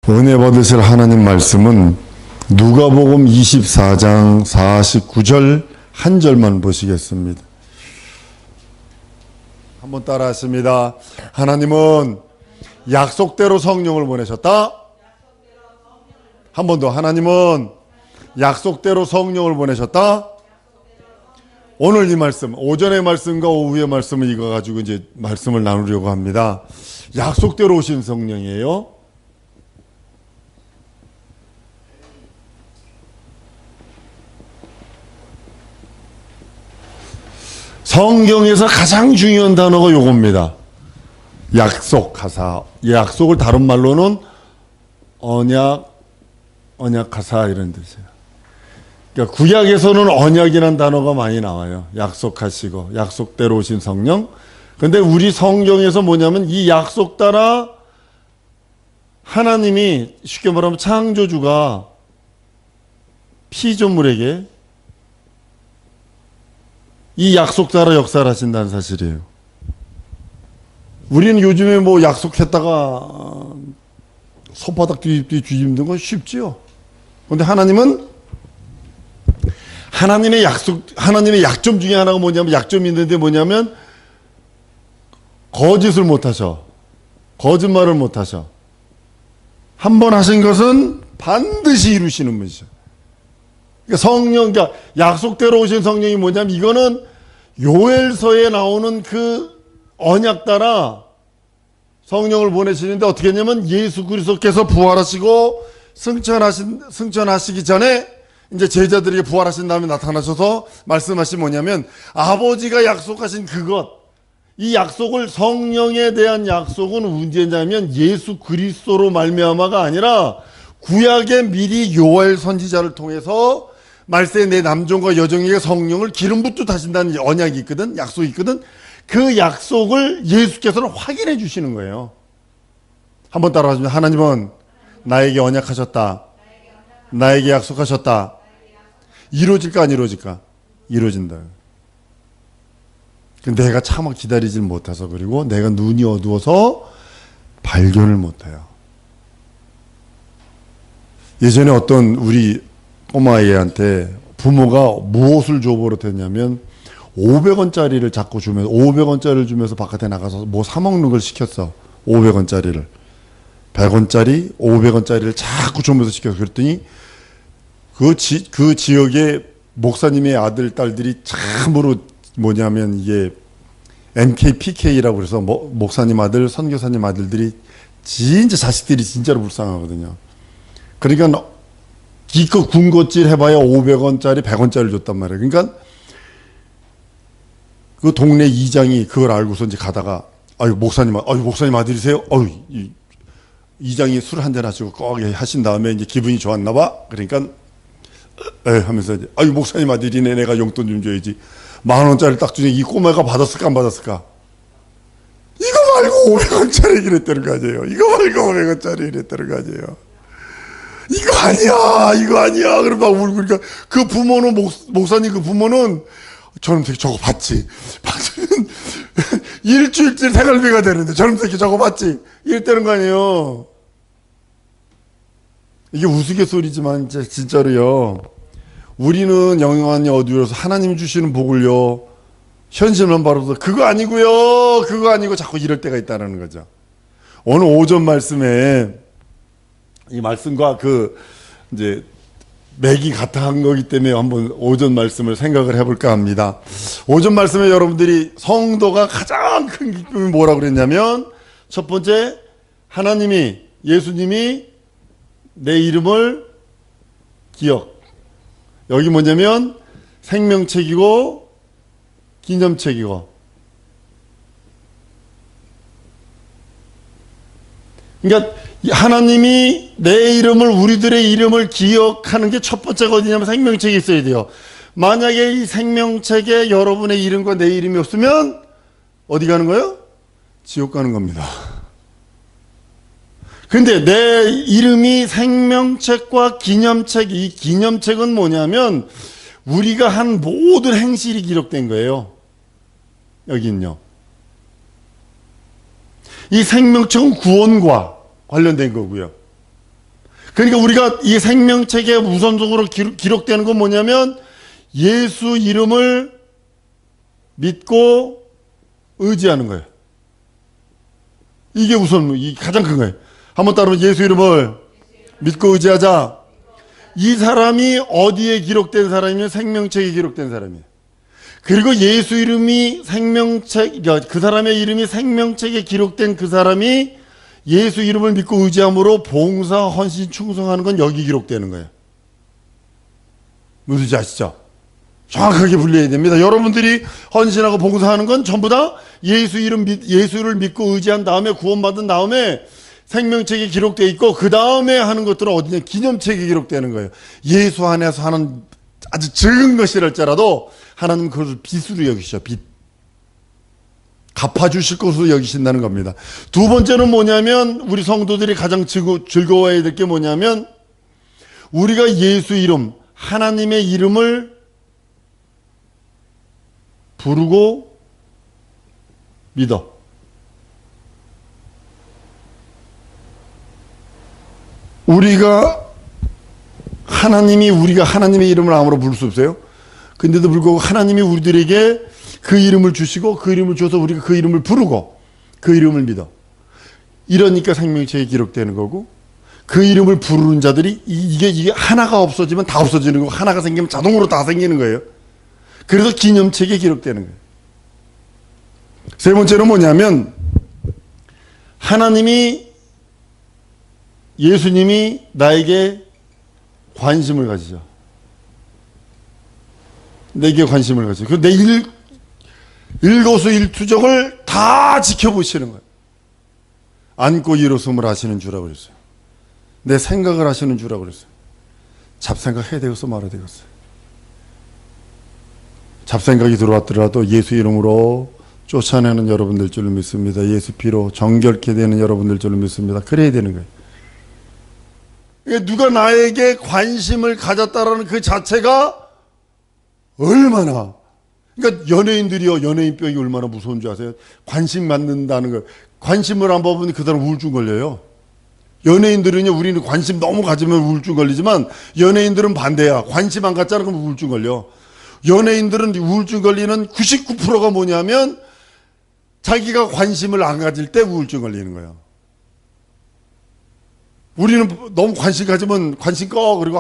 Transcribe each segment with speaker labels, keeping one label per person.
Speaker 1: 은혜 받으실 하나님 말씀은 누가복음 24장 49절 한 절만 보시겠습니다. 한번 따라 하십니다. 하나님은 약속대로 성령을 보내셨다. 한 번 더. 하나님은 약속대로 성령을 보내셨다. 오늘 이 말씀, 오전의 말씀과 오후의 말씀을 이거 가지고 이제 말씀을 나누려고 합니다. 약속대로 오신 성령이에요. 성경에서 가장 중요한 단어가 요겁니다. 약속하사. 약속을 다른 말로는 언약하사 이런 뜻이에요. 그러니까 구약에서는 언약이라는 단어가 많이 나와요. 약속하시고 약속대로 오신 성령. 근데 우리 성경에서 뭐냐면 이 약속 따라 하나님이 쉽게 말하면 창조주가 피조물에게 이 약속 따라 역사를 하신다는 사실이에요. 우리는 요즘에 뭐 약속했다가 손바닥 뒤집는 건 쉽지요. 그런데 하나님은 하나님의 약점 중에 하나가 뭐냐면, 약점이 있는데 뭐냐면 거짓을 못 하셔. 거짓말을 못 하셔. 한 번 하신 것은 반드시 이루시는 분이죠. 그러니까 약속대로 오신 성령이 뭐냐면, 이거는 요엘서에 나오는 그 언약 따라 성령을 보내시는데 어떻게 했냐면, 예수 그리스도께서 부활하시고 승천하시기 전에 이제 제자들에게 부활하신 다음에 나타나셔서 말씀하신 뭐냐면, 아버지가 약속하신 그것, 이 약속을, 성령에 대한 약속은 언제냐면 예수 그리스도로 말미암아가 아니라 구약에 미리 요엘 선지자를 통해서 말세 내 남종과 여종에게 성령을 기름 붓듯 하신다는 언약이 있거든, 약속이 있거든. 그 약속을 예수께서는 확인해 주시는 거예요. 한번 따라하시면, 하나님은 나에게 언약하셨다. 나에게 약속하셨다. 이루어질까 안 이루어질까? 이루어진다. 내가 차마 기다리질 못해서, 그리고 내가 눈이 어두워서 발견을 못해요. 예전에 어떤 우리 꼬마아이한테 부모가 무엇을 줘버렸냐면 500원짜리를 자꾸 주면서, 500원짜리를 주면서 바깥에 나가서 뭐 사먹는 걸 시켰어. 500원짜리를. 100원짜리, 500원짜리를 자꾸 주면서 시켰어. 그랬더니 그 지역의 목사님의 아들, 딸들이 참으로 뭐냐면 이게 NKPK라고 그래서 목사님 아들, 선교사님 아들들이 진짜 자식들이 진짜로 불쌍하거든요. 그러니까 기껏 군것질 해봐야 500원짜리, 100원짜리를 줬단 말이에요. 그러니까 그 동네 이장이 그걸 알고서 이제 가다가, 목사님 아들이세요? 이장이 술 한잔 하시고 꼭 하신 다음에 이제 기분이 좋았나 봐. 그러니까 하면서 이제, 목사님 아들이네, 내가 용돈 좀 줘야지. 10,000원짜리 딱 주니 이 꼬마가 받았을까 안 받았을까? 이거 말고 500원짜리 이랬다는 거 아니에요. 이거 말고 500원짜리 이랬다는 거 아니에요. 이거 아니야. 그러면 막 울고. 그러니까 그 부모는, 목사님 그 부모는, 저놈 새끼 저거 봤지? 봤으면 일주일째 생활비가 되는데 저놈 새끼 저거 봤지? 이랬다는 거 아니에요. 이게 우스갯소리지만 진짜로요. 우리는 영원히 어두워서 하나님 주시는 복을요, 현실만 바라보서 그거 아니고 자꾸 이럴 때가 있다는 거죠. 오늘 오전 말씀에 이 말씀과 이제 맥이 같아 한 거기 때문에 한번 오전 말씀을 생각을 해볼까 합니다. 오전 말씀에 여러분들이 성도가 가장 큰 기쁨이 뭐라고 그랬냐면, 첫 번째, 예수님이 내 이름을 기억. 여기 뭐냐면 생명책이고 기념책이고. 그러니까 하나님이 내 이름을, 우리들의 이름을 기억하는 게 첫 번째가 어디냐면 생명책이 있어야 돼요. 만약에 이 생명책에 여러분의 이름과 내 이름이 없으면 어디 가는 거예요? 지옥 가는 겁니다. 근데 내 이름이 생명책과 기념책, 이 기념책은 뭐냐면 우리가 한 모든 행실이 기록된 거예요. 여기는요. 이 생명책은 구원과 관련된 거고요. 그러니까 우리가 이 생명책에 우선적으로 기록되는 건 뭐냐면 예수 이름을 믿고 의지하는 거예요. 이게 우선 가장 큰 거예요. 한번 따르면 예수 이름을 믿고 의지하자. 이 사람이 어디에 기록된 사람이면 생명책에 기록된 사람이에요. 그리고 예수 이름이 그 사람의 이름이 생명책에 기록된 그 사람이 예수 이름을 믿고 의지함으로 봉사, 헌신, 충성하는 건 여기 기록되는 거예요. 무슨지 아시죠? 정확하게 분리해야 됩니다. 여러분들이 헌신하고 봉사하는 건 전부 다 예수를 믿고 의지한 다음에 구원받은 다음에 생명책에 기록되어 있고 그 다음에 하는 것들은 어디냐? 기념책에 기록되는 거예요. 예수 안에서 하는 아주 적은 것이랄지라도 하나님 그것을 빚으로 여기셔. 빚. 갚아주실 것으로 여기신다는 겁니다. 두 번째는 뭐냐면 우리 성도들이 가장 즐거워해야 될 게 뭐냐면 우리가 예수 이름, 하나님의 이름을 부르고 믿어. 우리가 하나님의 이름을 아무로 부를 수 없어요. 근데도 불구하고 하나님이 우리들에게 그 이름을 주시고 그 이름을 줘서 우리가 그 이름을 부르고 그 이름을 믿어. 이러니까 생명책에 기록되는 거고 그 이름을 부르는 자들이 이게 하나가 없어지면 다 없어지는 거고 하나가 생기면 자동으로 다 생기는 거예요. 그래서 기념책에 기록되는 거예요. 세 번째는 뭐냐면 예수님이 나에게 관심을 가지죠. 내게 관심을 가지죠. 내 일거수일투족을 다 지켜보시는 거예요. 안고 일어섬을 하시는 주라고 그랬어요. 내 생각을 하시는 주라고 그랬어요. 잡생각 해야 되겠어 말아야 되겠어. 잡생각이 들어왔더라도 예수 이름으로 쫓아내는 여러분들 줄로 믿습니다. 예수 피로 정결케 되는 여러분들 줄로 믿습니다. 그래야 되는 거예요. 누가 나에게 관심을 가졌다라는 그 자체가 얼마나, 그러니까 연예인병이 얼마나 무서운 줄 아세요? 관심 받는다는 거. 관심을 안 받으면 그 사람 우울증 걸려요. 연예인들은요, 우리는 관심 너무 가지면 우울증 걸리지만 연예인들은 반대야. 관심 안 갖잖아 그러면 우울증 걸려. 연예인들은 우울증 걸리는 99%가 뭐냐면 자기가 관심을 안 가질 때 우울증 걸리는 거예요. 우리는 너무 관심 가지면 관심 꺼. 그리고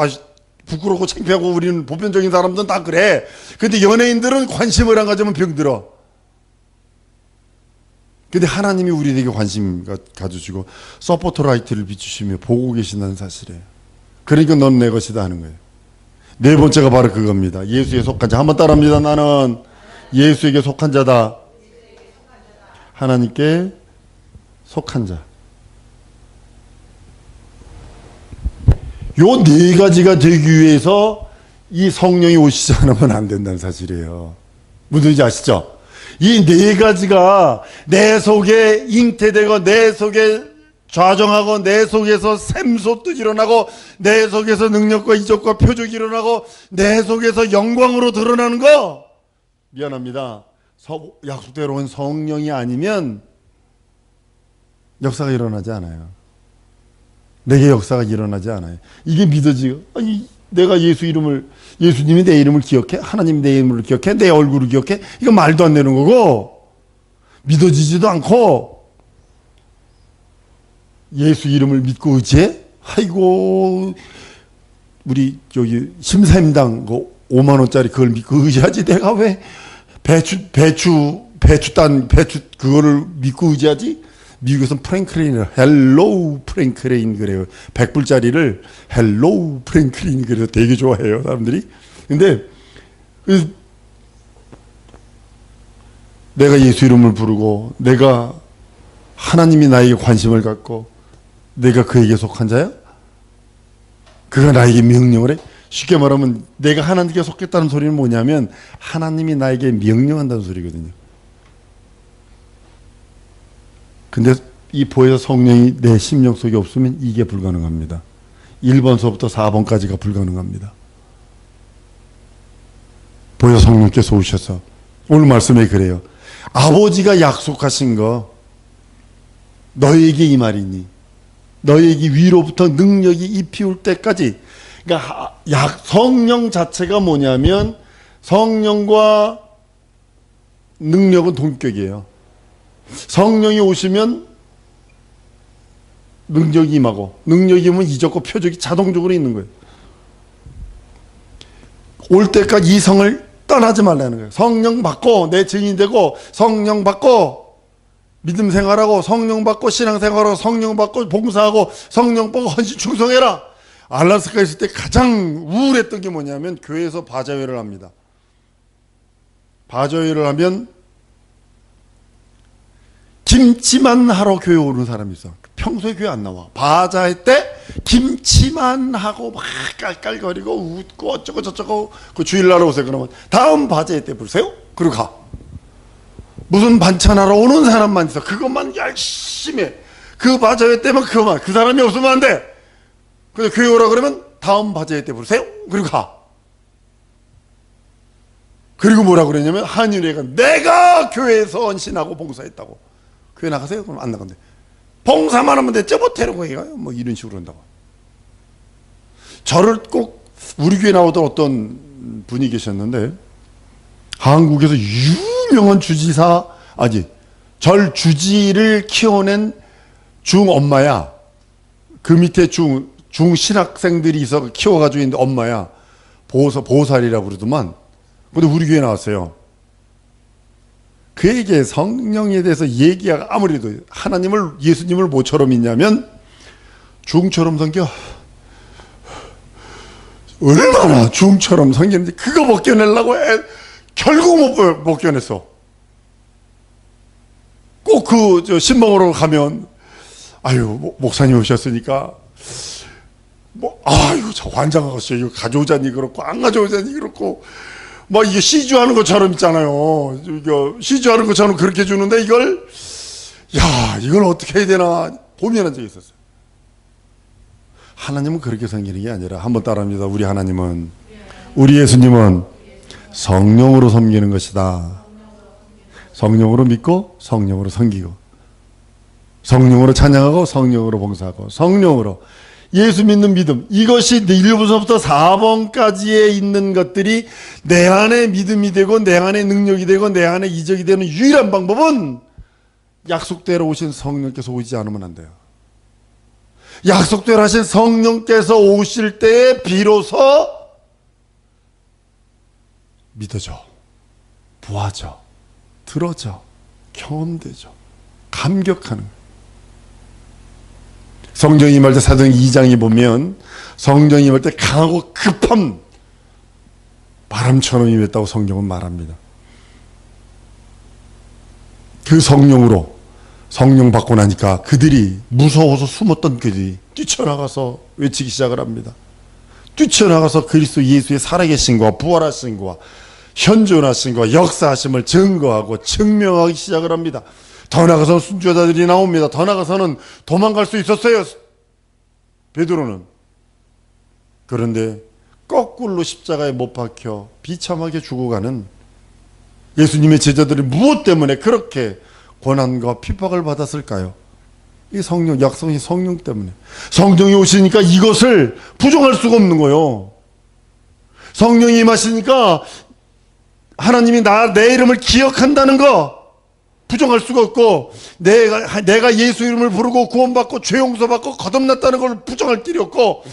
Speaker 1: 부끄럽고 창피하고 우리는 보편적인 사람들은 다 그래. 근데 연예인들은 관심을 안 가지면 병들어. 근데 하나님이 우리에게 관심 가져주시고 서포트라이트를 비추시며 보고 계신다는 사실이에요. 그러니까 넌 내 것이다 하는 거예요. 네 번째가 바로 그겁니다. 예수에 속한 자. 한번 따라합니다. 나는 예수에게 속한 자다. 하나님께 속한 자. 요 네 가지가 되기 위해서 이 성령이 오시지 않으면 안 된다는 사실이에요. 무슨지 아시죠? 이 네 가지가 내 속에 잉태되고 내 속에 좌정하고 내 속에서 샘솟듯 일어나고 내 속에서 능력과 이적과 표적이 일어나고 내 속에서 영광으로 드러나는 거, 미안합니다, 약속대로 온 성령이 아니면 역사가 일어나지 않아요. 내게 역사가 일어나지 않아요. 이게 믿어지고, 아니 내가 예수님이 내 이름을 기억해? 하나님이 내 이름을 기억해? 내 얼굴을 기억해? 이거 말도 안 되는 거고 믿어지지도 않고, 예수 이름을 믿고 의지해? 아이고, 우리 저기 심사임당 5만 원짜리 그걸 믿고 의지하지. 내가 왜 배추 그거를 믿고 의지하지? 미국에서는 프랭클린을 헬로우 프랭클린 그래요. 100불짜리를 헬로우 프랭클린 그래서 되게 좋아해요 사람들이. 근데 내가 예수 이름을 부르고 내가 하나님이 나에게 관심을 갖고 내가 그에게 속한 자야? 그가 나에게 명령을 해? 쉽게 말하면 내가 하나님께 속했다는 소리는 뭐냐면 하나님이 나에게 명령한다는 소리거든요. 근데 이 보혜사 성령이 내 심령 속에 없으면 이게 불가능합니다. 1번서부터 4번까지가 불가능합니다. 보혜사 성령께서 오셔서 오늘 말씀에 그래요. 아버지가 약속하신 거 너에게 이 말이니 너에게 위로부터 능력이 입히울 때까지. 그러니까 성령 자체가 뭐냐면 성령과 능력은 동격이에요. 성령이 오시면 능력이 임하고, 능력이 오면 이적과 표적이 자동적으로 있는 거예요. 올 때까지 이 성을 떠나지 말라는 거예요. 성령 받고 내 증인 되고, 성령 받고 믿음 생활하고, 성령 받고 신앙 생활하고, 성령 받고 봉사하고, 성령 받고 헌신 충성해라. 알라스카에 있을 때 가장 우울했던 게 뭐냐면 교회에서 바자회를 합니다. 바자회를 하면 김치만 하러 교회 오는 사람이 있어. 평소에 교회 안 나와. 바자회 때 김치만 하고 막 깔깔거리고 웃고 어쩌고 저쩌고. 그 주일날 오세요. 그러면 다음 바자회 때 부르세요. 그리고 가. 무슨 반찬하러 오는 사람만 있어. 그것만 열심히 해. 그 바자회 때만 그것만. 그 사람이 없으면 안 돼. 근데 교회 오라 그러면 다음 바자회 때 부르세요. 그리고 가. 그리고 뭐라 그랬냐면 한유래가 내가 교회에서 헌신하고 봉사했다고. 교회 나가세요? 그럼 안 나간대. 봉사만 하면 됐죠? 뭐 데리고 해가요? 뭐 이런 식으로 한다고. 저를 꼭 우리 교회 나오던 어떤 분이 계셨는데 한국에서 유명한 주지사, 절 주지를 키워낸 중엄마야. 그 밑에 중신학생들이 있어 키워가지고 있는데 엄마야. 보살이라고 그러더만. 근데 우리 교회 나왔어요. 그에게 성령에 대해서 얘기가 아무래도 하나님을, 예수님을 뭐처럼 믿냐면 중처럼 섬겨. 얼마나 중처럼 섬기는지 그거 벗겨내려고 해. 결국 못 벗겨냈어. 꼭 그 신방으로 가면 아유 목사님 오셨으니까 아유 저 환장 아가씨 이거 가져오자니 그렇고 안 가져오자니 그렇고 막 이게 시주하는 것처럼 있잖아요. 이거 시주하는 것처럼 그렇게 주는데 이걸 어떻게 해야 되나 고민한 적이 있었어요. 하나님은 그렇게 섬기는 게 아니라 한번 따라합니다. 우리 예수님은 성령으로 섬기는 것이다. 성령으로 믿고 성령으로 섬기고 성령으로 찬양하고 성령으로 봉사하고 성령으로 예수 믿는 믿음, 이것이 1부서부터 4번까지에 있는 것들이 내 안에 믿음이 되고 내 안에 능력이 되고 내 안에 이적이 되는 유일한 방법은 약속대로 오신 성령께서 오지 않으면 안 돼요. 약속대로 하신 성령께서 오실 때에 비로소 믿어져, 보아져, 들어져, 경험되죠. 감격하는 거예요. 성령이 임할 때 사도행 2장에 보면 성령이 임할 때 강하고 급한 바람처럼 임했다고 성경은 말합니다. 그 성령으로 성령 받고 나니까 그들이 무서워서 숨었던 그들이 뛰쳐나가서 외치기 시작을 합니다. 뛰쳐나가서 그리스도 예수의 살아계신 것과 부활하신 것과 현존하신 것과 역사하심을 증거하고 증명하기 시작을 합니다. 더 나가서는 순교자들이 나옵니다. 더 나가서는 도망갈 수 있었어요. 베드로는. 그런데 거꾸로 십자가에 못 박혀 비참하게 죽어가는 예수님의 제자들이 무엇 때문에 그렇게 고난과 핍박을 받았을까요? 이 성령, 약속이 성령 때문에. 성령이 오시니까 이것을 부정할 수가 없는 거예요. 성령이 임하시니까 하나님이 내 이름을 기억한다는 거 부정할 수가 없고, 내가 예수 이름을 부르고 구원받고 죄 용서받고 거듭났다는 걸 부정할 길이 없고,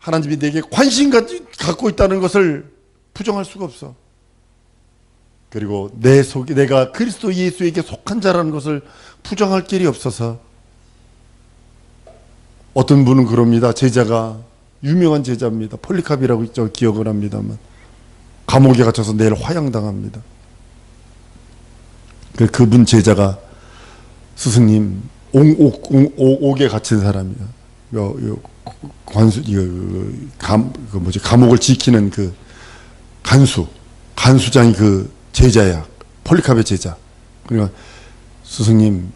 Speaker 1: 하나님이 내게 관심 갖고 있다는 것을 부정할 수가 없어. 그리고 내가 그리스도 예수에게 속한 자라는 것을 부정할 길이 없어서. 어떤 분은 그럽니다. 제자가 유명한 제자입니다. 폴리캅이라고 있죠. 기억을 합니다만 감옥에 갇혀서 내일 화형당합니다. 그분 제자가 스승님 옥에 갇힌 사람이야. 감옥을 지키는 그 간수장이 그 제자야. 폴리캅의 제자. 그러니까 스승님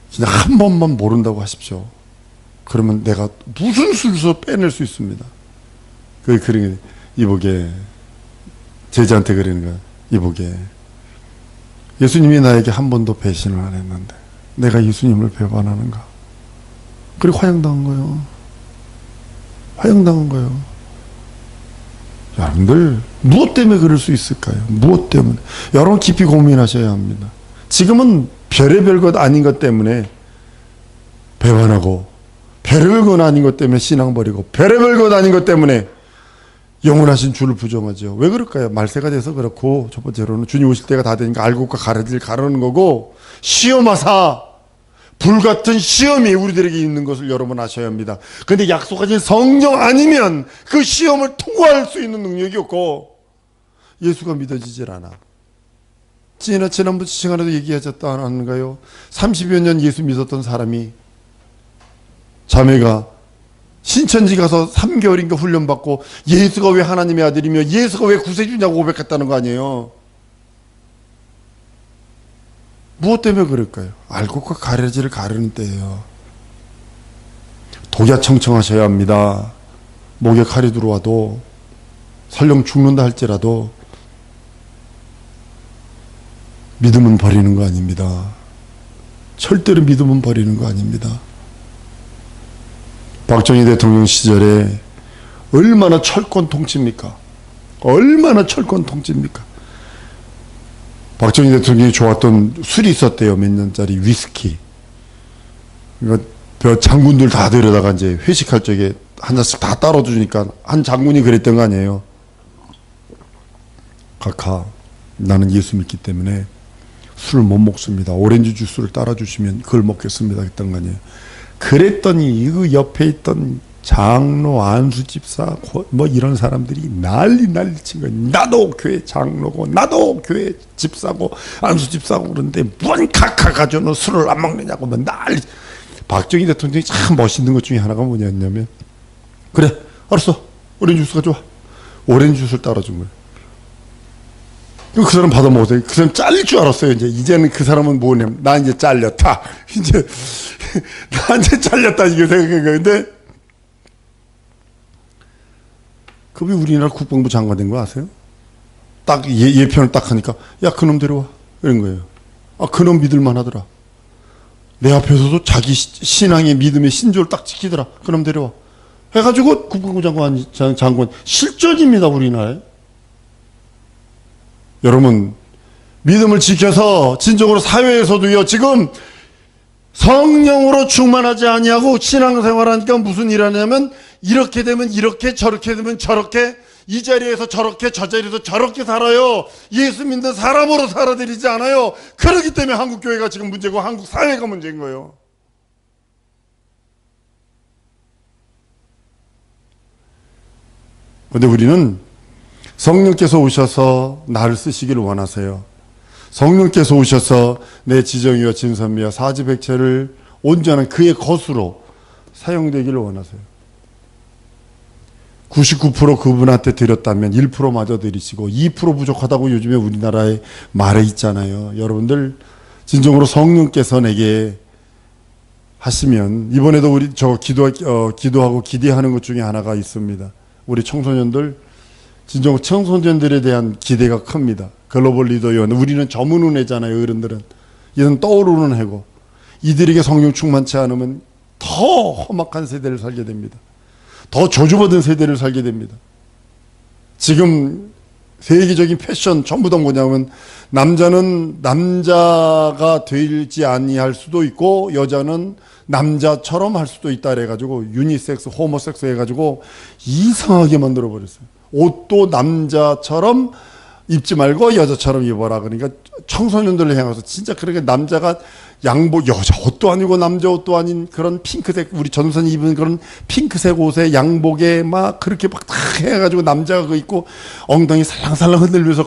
Speaker 1: 진짜 한 번만 모른다고 하십시오. 그러면 내가 무슨 수를 빼낼 수 있습니다. 그러니 이보게 제자한테 그러는 거야. 이보게 예수님이 나에게 한 번도 배신을 안 했는데 내가 예수님을 배반하는가? 그리고 화형당한 거예요. 화형당한 거예요. 여러분들 무엇 때문에 그럴 수 있을까요? 무엇 때문에? 여러분 깊이 고민하셔야 합니다. 지금은 별의별 것 아닌 것 때문에 배반하고, 별의별 것 아닌 것 때문에 신앙 버리고, 별의별 것 아닌 것 때문에 영원하신 주를 부정하죠. 왜 그럴까요? 말세가 돼서 그렇고, 첫 번째로는 주님 오실 때가 다 되니까 알곡과 가라지를 가르는 거고, 시험하사, 불같은 시험이 우리들에게 있는 것을 여러분 아셔야 합니다. 그런데 약속하신 성령 아니면 그 시험을 통과할 수 있는 능력이 없고, 예수가 믿어지질 않아. 지난번 시간에도 얘기하셨다 않은가요? 30여 년 예수 믿었던 사람이, 자매가 신천지 가서 3개월인가 훈련받고 예수가 왜 하나님의 아들이며 예수가 왜 구세주냐고 고백했다는 거 아니에요. 무엇 때문에 그럴까요? 알곡과 가라지를 가르는 때예요. 독야 청청하셔야 합니다. 목에 칼이 들어와도, 설령 죽는다 할지라도 믿음은 버리는 거 아닙니다. 절대로 믿음은 버리는 거 아닙니다. 박정희 대통령 시절에 얼마나 철권 통치입니까? 얼마나 철권 통치입니까? 박정희 대통령이 좋았던 술이 있었대요. 몇 년짜리 위스키. 그러니까 장군들 다 데려다가 이제 회식할 적에 한 잔씩 다 따라 주니까 한 장군이 그랬던 거 아니에요. 각하, 나는 예수 믿기 때문에 술을 못 먹습니다. 오렌지 주스를 따라 주시면 그걸 먹겠습니다. 했던 거 아니에요. 그랬더니 그 옆에 있던 장로, 안수 집사, 뭐 이런 사람들이 난리 친 거예요. 나도 교회 장로고, 나도 교회 집사고, 안수 집사고, 그런데 뭔 각하 가져는 술을 안 먹느냐고 뭐 난리. 박정희 대통령이 참 멋있는 것 중에 하나가 뭐냐면, 그래, 알았어, 오렌지 주스 가져와. 오렌지 주스를 따라준 거예요. 그 사람 받아 먹었어요. 그 사람 잘릴 줄 알았어요. 이제는 그 사람은 뭐냐면, 나 이제 잘렸다. 나 이제 잘렸다. 이거 생각한 거예요. 근데, 그분이 우리나라 국방부 장관 된 거 아세요? 딱 예편을 딱 하니까, 야, 그놈 데려와. 이런 거예요. 아, 그놈 믿을만 하더라. 내 앞에서도 자기 신앙의 믿음의 신조를 딱 지키더라. 그놈 데려와. 해가지고 국방부 장관 실전입니다, 우리나라에. 여러분, 믿음을 지켜서 진정으로 사회에서도요, 지금 성령으로 충만하지 아니하고 신앙생활하니까 무슨 일 하냐면, 이렇게 되면 이렇게, 저렇게 되면 저렇게, 이 자리에서 저렇게, 저 자리에서 저렇게 살아요. 예수 믿는 사람으로 살아들이지 않아요. 그렇기 때문에 한국 교회가 지금 문제고 한국 사회가 문제인 거예요. 그런데 우리는 성령께서 오셔서 나를 쓰시기를 원하세요. 성령께서 오셔서 내 지정이와 진선미와 사지백체를 온전한 그의 것으로 사용되기를 원하세요. 99% 그분한테 드렸다면 1%마저 드리시고 2% 부족하다고 요즘에 우리나라에 말에 있잖아요. 여러분들 진정으로 성령께서 내게 하시면, 이번에도 우리 기도하고 기대하는 것 중에 하나가 있습니다. 우리 청소년들, 진정 청소년들에 대한 기대가 큽니다. 글로벌 리더위원, 우리는 저무는 애잖아요. 어른들은 이는 떠오르는 애고, 이들에게 성령 충만치 않으면 더 험악한 세대를 살게 됩니다. 더 저주받은 세대를 살게 됩니다. 지금 세계적인 패션 전부 다 뭐냐면, 남자는 남자가 되지 아니할 수도 있고 여자는 남자처럼 할 수도 있다 그래가지고 유니섹스, 호모섹스 해가지고 이상하게 만들어 버렸어요. 옷도 남자처럼 입지 말고 여자처럼 입어라. 그러니까 청소년들을 향해서 진짜 그렇게 남자가 양복, 여자 옷도 아니고 남자 옷도 아닌 그런 핑크색, 우리 전선이 입은 그런 핑크색 옷에 양복에 막 그렇게 막 다 해가지고 남자가 그거 입고 엉덩이 살랑살랑 흔들면서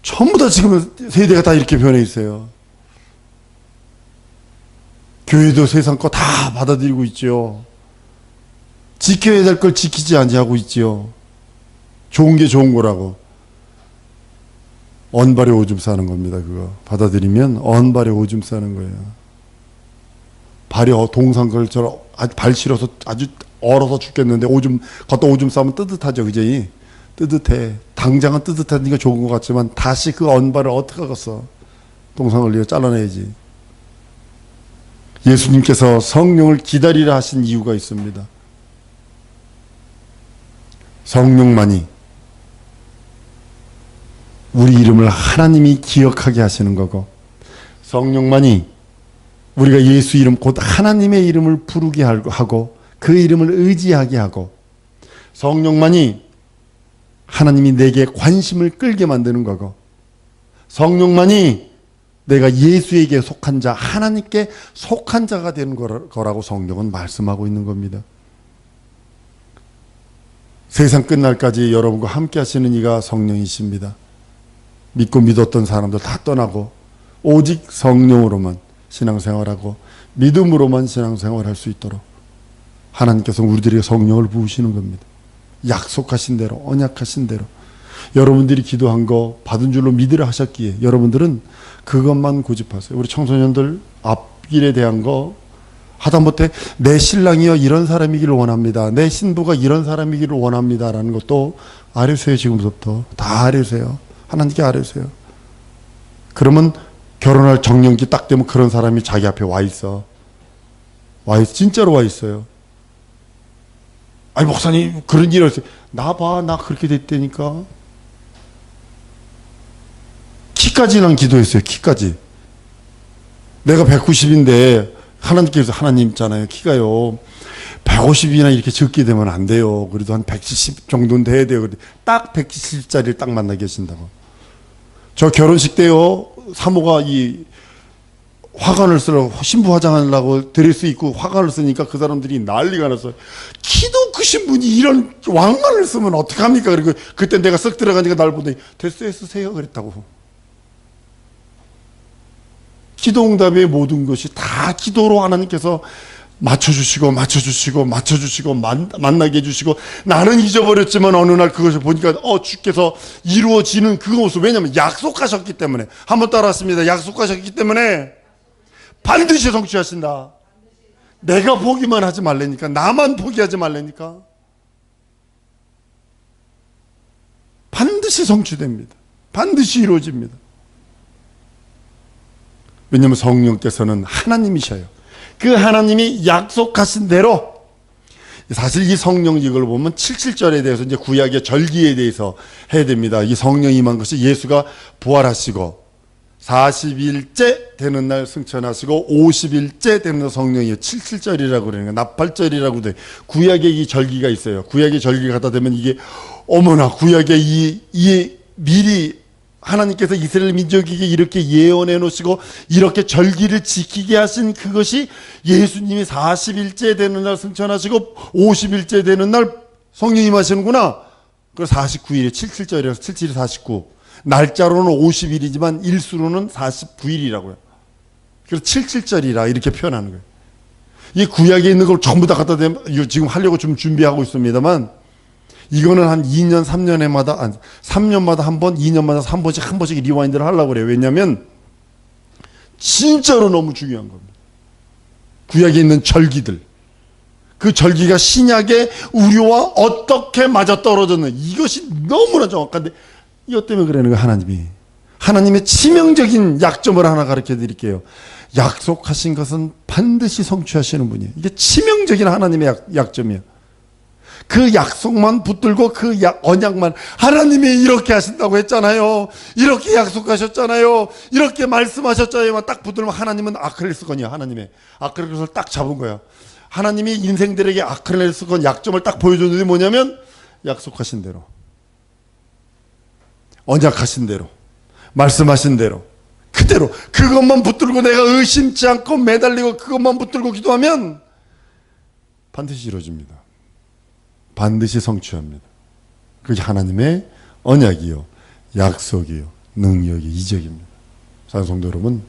Speaker 1: 전부 다 지금 세대가 다 이렇게 변해 있어요. 교회도 세상 거 다 받아들이고 있죠. 지켜야 될 걸 지키지 아니하고 있죠. 좋은 게 좋은 거라고. 언발에 오줌 싸는 겁니다. 그거 받아들이면 언발에 오줌 싸는 거예요. 발이 동상걸처럼 아주 발 실어서 아주 얼어서 죽겠는데 걷다 오줌 싸면 뜨뜻하죠. 그제? 뜨뜻해. 당장은 뜨뜻하니까 좋은 것 같지만 다시 그 언발을 어떻게 하겠어. 동상걸리가 잘라내야지. 예수님께서 성령을 기다리라 하신 이유가 있습니다. 성령만이 우리 이름을 하나님이 기억하게 하시는 거고, 성령만이 우리가 예수 이름 곧 하나님의 이름을 부르게 하고 그 이름을 의지하게 하고, 성령만이 하나님이 내게 관심을 끌게 만드는 거고, 성령만이 내가 예수에게 속한 자, 하나님께 속한 자가 되는 거라고 성경은 말씀하고 있는 겁니다. 세상 끝날까지 여러분과 함께 하시는 이가 성령이십니다. 믿고 믿었던 사람들 다 떠나고 오직 성령으로만 신앙생활하고 믿음으로만 신앙생활할 수 있도록 하나님께서 우리들에게 성령을 부으시는 겁니다. 약속하신 대로, 언약하신 대로 여러분들이 기도한 거 받은 줄로 믿으라 하셨기에 여러분들은 그것만 고집하세요. 우리 청소년들 앞길에 대한 거 하다못해 내 신랑이요 이런 사람이기를 원합니다. 내 신부가 이런 사람이기를 원합니다. 라는 것도 아뢰세요. 지금부터 다 아뢰세요. 하나님께 아뢰세요. 그러면 결혼할 정년기 딱 되면 그런 사람이 자기 앞에 와 있어. 진짜로 와 있어요. 아니 목사님 그런 일을 했어요. 나 봐, 나 그렇게 됐다니까. 키까지 난 기도했어요. 키까지. 내가 190인데 하나님께서, 하나님 있잖아요, 키가요 150이나 이렇게 적게 되면 안 돼요. 그래도 한 170 정도는 돼야 돼요. 딱 170짜리를 딱 만나 계신다고. 저 결혼식 때요, 사모가 이 화관을 쓰려고, 신부 화장하려고 드레스 입고 화관을 쓰니까 그 사람들이 난리가 났어요. 키도 크신 분이 이런 왕관을 쓰면 어떡합니까? 그리고 그때 내가 쓱 들어가니까 날 보더니 됐어요, 쓰세요. 그랬다고. 기도응답의 모든 것이 다 기도로 하나님께서 맞춰주시고 만나게 해주시고, 나는 잊어버렸지만 어느 날 그것을 보니까 주께서 이루어지는 그것을, 왜냐하면 약속하셨기 때문에. 한번 따라했습니다. 약속하셨기 때문에 반드시 성취하신다. 내가 포기만 하지 말라니까. 나만 포기하지 말라니까. 반드시 성취됩니다. 반드시 이루어집니다. 왜냐하면 성령께서는 하나님이셔요. 그 하나님이 약속하신 대로, 사실 이 성령 이걸 보면 77절에 대해서 이제 구약의 절기에 대해서 해야 됩니다. 이 성령이 임한 것이 예수가 부활하시고 40일째 되는 날 승천하시고 50일째 되는 날 성령이에요. 77절이라고 그러는 거예요. 나팔절이라고 돼. 구약의 이 절기가 있어요. 구약의 절기가 갖다 대면 이게 어머나, 구약의 이 미리 하나님께서 이스라엘 민족에게 이렇게 예언해 놓으시고 이렇게 절기를 지키게 하신 그것이 예수님이 40일째 되는 날 승천하시고 50일째 되는 날 성령 임하시는구나. 그래서 49일에 77절이라서 77이 49. 날짜로는 50일이지만 일수로는 49일이라고요. 그래서 77절이라 이렇게 표현하는 거예요. 이 구약에 있는 걸 전부 다 갖다 대면, 지금 하려고 좀 준비하고 있습니다만, 이거는 한 2년, 3년마다 한 번, 2년마다 한 번씩 리와인드를 하려고 그래요. 왜냐하면 진짜로 너무 중요한 겁니다. 구약에 있는 절기들, 그 절기가 신약의 우리와 어떻게 맞아떨어졌는, 이것이 너무나 정확한데, 이것 때문에 그러는 거예요. 하나님의 치명적인 약점을 하나 가르쳐 드릴게요. 약속하신 것은 반드시 성취하시는 분이에요. 이게 치명적인 하나님의 약점이에요. 그 약속만 붙들고 그 언약만, 하나님이 이렇게 하신다고 했잖아요, 이렇게 약속하셨잖아요, 이렇게 말씀하셨잖아요, 딱 붙들면 하나님은 아크릴스건이야. 하나님의 아크릴스건을 딱 잡은 거야. 하나님이 인생들에게 아크릴스건 약점을 딱 보여줬는데 뭐냐면 약속하신 대로, 언약하신 대로, 말씀하신 대로, 그대로 그것만 붙들고 내가 의심치 않고 매달리고 그것만 붙들고 기도하면 반드시 이루어집니다. 반드시 성취합니다. 그게 하나님의 언약이요, 약속이요, 능력이 이적입니다. 사랑하는 성도 여러분,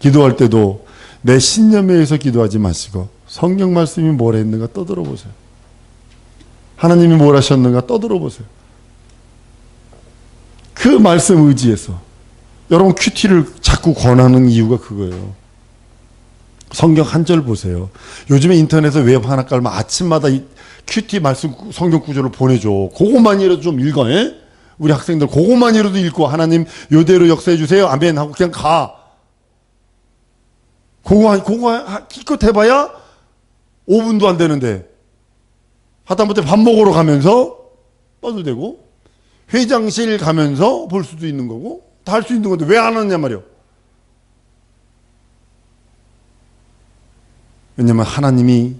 Speaker 1: 기도할 때도 내 신념에 의해서 기도하지 마시고 성경 말씀이 뭘 했는가 떠들어 보세요. 하나님이 뭘 하셨는가 떠들어 보세요. 그 말씀 의지해서. 여러분, 큐티를 자꾸 권하는 이유가 그거예요. 성경 한 절 보세요. 요즘에 인터넷에 웹 하나 깔면 아침마다 이 큐티 말씀 성경 구절을 보내줘. 그것만이라도 좀 읽어. 우리 학생들 그것만이라도 읽고 하나님 요대로 역사해 주세요, 아멘 하고 그냥 가. 그거 기껏 해봐야 5분도 안 되는데 하다못해 밥 먹으러 가면서 봐도 되고 회장실 가면서 볼 수도 있는 거고 다 할 수 있는 건데 왜 안 하느냐 말이요. 왜냐면 하나님이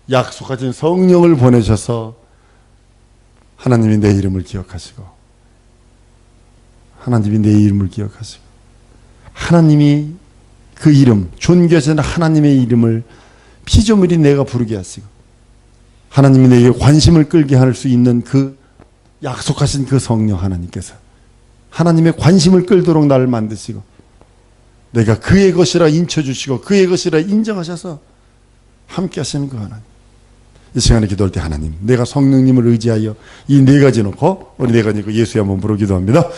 Speaker 1: 약속하신 성령을 보내셔서 하나님이 내 이름을 기억하시고 하나님이 내 이름을 기억하시고 하나님이 그 이름, 존귀하신 하나님의 이름을 피조물이 내가 부르게 하시고 하나님이 내게 관심을 끌게 할 수 있는 그 약속하신 그 성령 하나님께서 하나님의 관심을 끌도록 나를 만드시고 내가 그의 것이라 인쳐주시고 그의 것이라 인정하셔서 함께 하시는 그 하나님. 이 시간에 기도할 때 하나님, 내가 성령님을 의지하여 이 네 가지 놓고 우리 네 가지 놓고 예수의 한번 부르기도 합니다.